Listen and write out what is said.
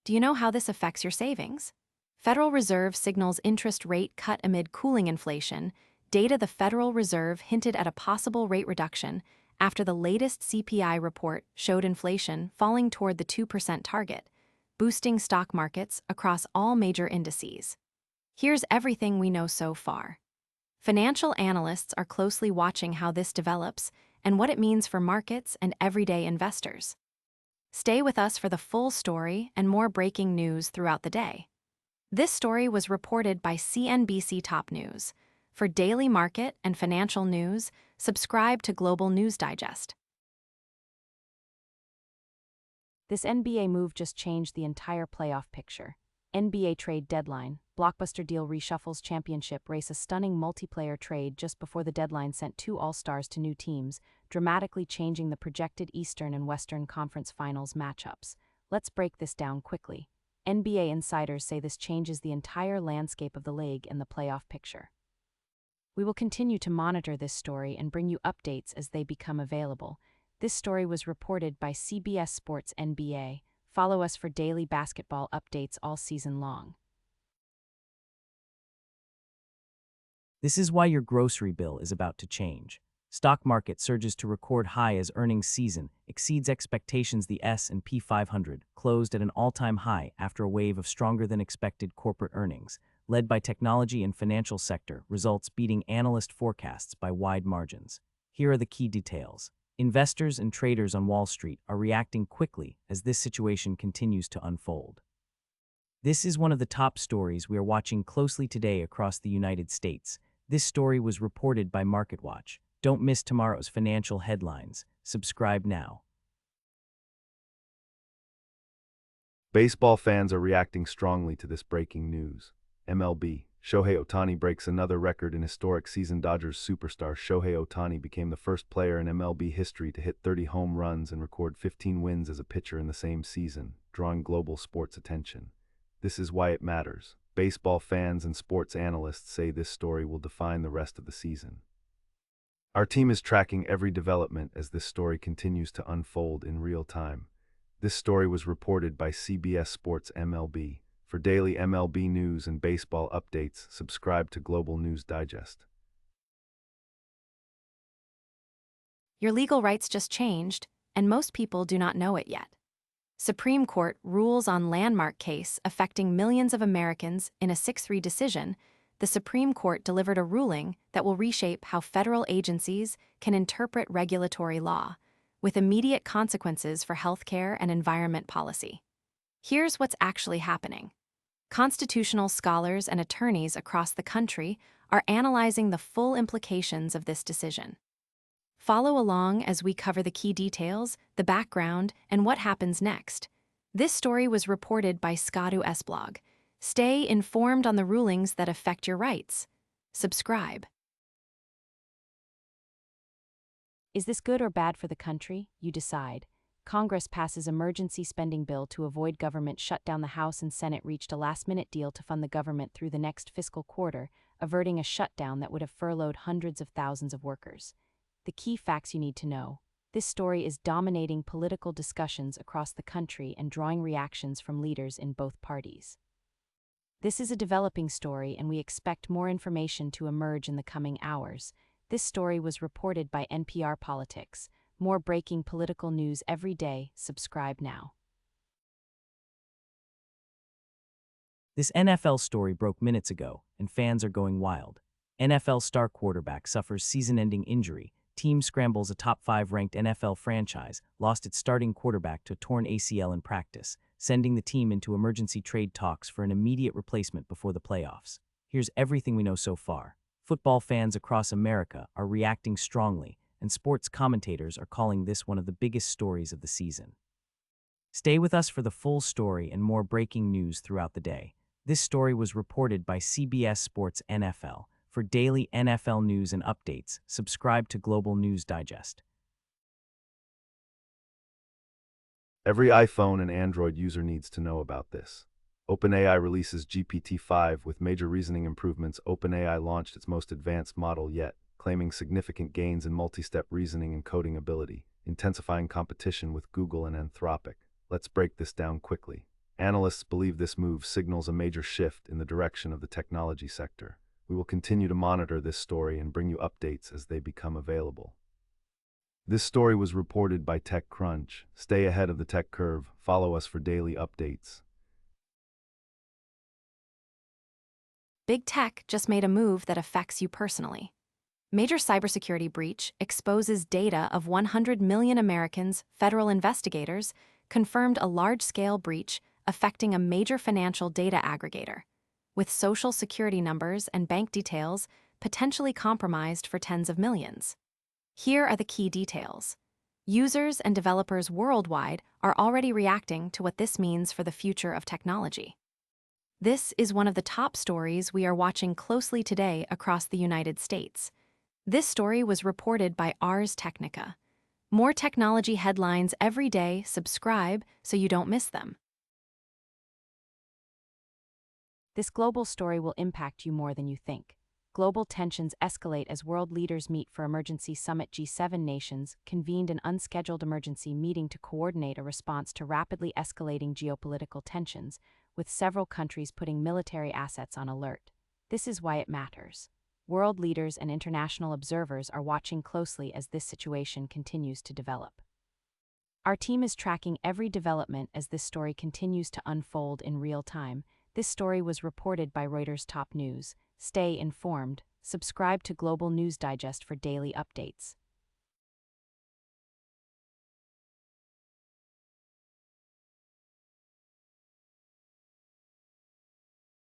Do you know how this affects your savings? Federal Reserve signals interest rate cut amid cooling inflation. Data the Federal Reserve hinted at a possible rate reduction after the latest CPI report showed inflation falling toward the 2% target, boosting stock markets across all major indices. Here's everything we know so far. Financial analysts are closely watching how this develops and what it means for markets and everyday investors. Stay with us for the full story and more breaking news throughout the day. This story was reported by CNBC Top News. For daily market and financial news, subscribe to Global News Digest. This NBA move just changed the entire playoff picture. NBA trade deadline, blockbuster deal reshuffles championship race. A stunning multiplayer trade just before the deadline sent two All-Stars to new teams, dramatically changing the projected Eastern and Western Conference Finals matchups. Let's break this down quickly. NBA insiders say this changes the entire landscape of the league and the playoff picture. We will continue to monitor this story and bring you updates as they become available. This story was reported by CBS Sports NBA. Follow us for daily basketball updates all season long. This is why your grocery bill is about to change. Stock market surges to record high as earnings season exceeds expectations. The S&P 500 closed at an all-time high after a wave of stronger-than-expected corporate earnings, led by technology and financial sector, results beating analyst forecasts by wide margins. Here are the key details. Investors and traders on Wall Street are reacting quickly as this situation continues to unfold. This is one of the top stories we are watching closely today across the United States. This story was reported by MarketWatch. Don't miss tomorrow's financial headlines. Subscribe now. Baseball fans are reacting strongly to this breaking news. MLB. Shohei Ohtani breaks another record in historic season. Dodgers superstar Shohei Ohtani became the first player in MLB history to hit 30 home runs and record 15 wins as a pitcher in the same season, drawing global sports attention. This is why it matters. Baseball fans and sports analysts say this story will define the rest of the season. Our team is tracking every development as this story continues to unfold in real time. This story was reported by CBS Sports MLB. For daily MLB news and baseball updates, subscribe to Global News Digest. Your legal rights just changed, and most people do not know it yet. Supreme Court rules on landmark case affecting millions of Americans in a 6-3 decision. The Supreme Court delivered a ruling that will reshape how federal agencies can interpret regulatory law, with immediate consequences for healthcare and environment policy. Here's what's actually happening. Constitutional scholars and attorneys across the country are analyzing the full implications of this decision. Follow along as we cover the key details, the background, and what happens next. This story was reported by Skadu S-Blog. Stay informed on the rulings that affect your rights. Subscribe. Is this good or bad for the country? You decide. Congress passes emergency spending bill to avoid government shutdown. The House and Senate reached a last-minute deal to fund the government through the next fiscal quarter, averting a shutdown that would have furloughed hundreds of thousands of workers. The key facts you need to know. This story is dominating political discussions across the country and drawing reactions from leaders in both parties. This is a developing story, and we expect more information to emerge in the coming hours. This story was reported by NPR Politics. More breaking political news every day. Subscribe now. This NFL story broke minutes ago, and fans are going wild. NFL star quarterback suffers season-ending injury. Team scrambles. A top 5 ranked NFL franchise lost its starting quarterback to a torn ACL in practice, sending the team into emergency trade talks for an immediate replacement before the playoffs. Here's everything we know so far. Football fans across America are reacting strongly, and sports commentators are calling this one of the biggest stories of the season. Stay with us for the full story and more breaking news throughout the day. This story was reported by CBS Sports NFL. For daily NFL news and updates, subscribe to Global News Digest. Every iPhone and Android user needs to know about this. OpenAI releases GPT-5 with major reasoning improvements. OpenAI launched its most advanced model yet, claiming significant gains in multi-step reasoning and coding ability, intensifying competition with Google and Anthropic. Let's break this down quickly. Analysts believe this move signals a major shift in the direction of the technology sector. We will continue to monitor this story and bring you updates as they become available. This story was reported by TechCrunch. Stay ahead of the tech curve. Follow us for daily updates. Big tech just made a move that affects you personally. Major cybersecurity breach exposes data of 100 million Americans. Federal investigators confirmed a large-scale breach affecting a major financial data aggregator, with social security numbers and bank details potentially compromised for tens of millions. Here are the key details. Users and developers worldwide are already reacting to what this means for the future of technology. This is one of the top stories we are watching closely today across the United States. This story was reported by Ars Technica. More technology headlines every day. Subscribe so you don't miss them. This global story will impact you more than you think. Global tensions escalate as world leaders meet for emergency summit. G7 nations convened an unscheduled emergency meeting to coordinate a response to rapidly escalating geopolitical tensions, with several countries putting military assets on alert. This is why it matters. World leaders and international observers are watching closely as this situation continues to develop. Our team is tracking every development as this story continues to unfold in real time. This story was reported by Reuters Top News. Stay informed. Subscribe to Global News Digest for daily updates.